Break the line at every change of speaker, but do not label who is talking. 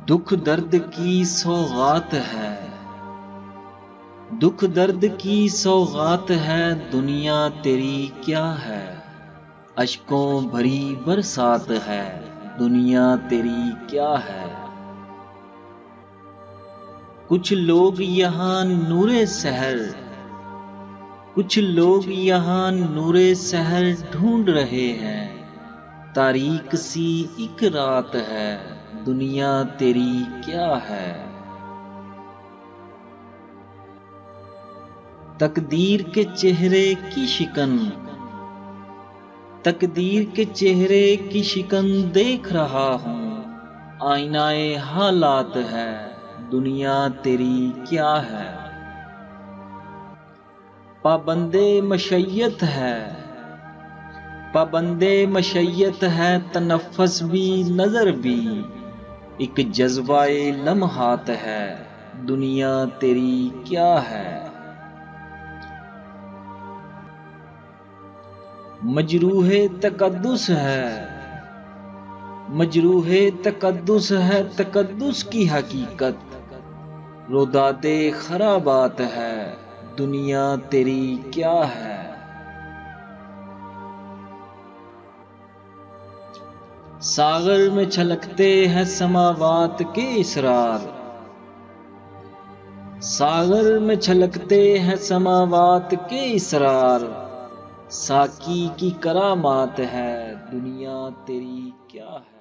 دکھ درد کی سوغات ہے، دکھ درد کی سوغات ہے، دنیا تیری کیا ہے؟ اشکوں بھری برسات ہے، دنیا تیری کیا ہے؟ کچھ لوگ یہاں نور سحر، کچھ لوگ یہاں نور سحر ڈھونڈ رہے ہیں، تاریک سی ایک رات ہے، دنیا تیری کیا ہے؟ تقدیر کے چہرے کی شکن، تقدیر کے چہرے کی شکن دیکھ رہا ہوں، آئینہ حالات ہے، دنیا تیری کیا ہے؟ پابندے مشیت ہے، پابندے مشیت ہے، تنفس بھی نظر بھی، ایک جذبہ لمحات ہے، دنیا تیری کیا ہے؟ مجروح تقدس ہے، مجروح تقدس ہے، تقدس کی حقیقت روداد خرابات ہے، دنیا تیری کیا ہے؟ ساغر میں چھلکتے ہیں سماوات کے اسرار، ساغر میں چھلکتے ہیں سماوات کے اسرار، ساقی کی کرامات ہے، دنیا تیری کیا ہے؟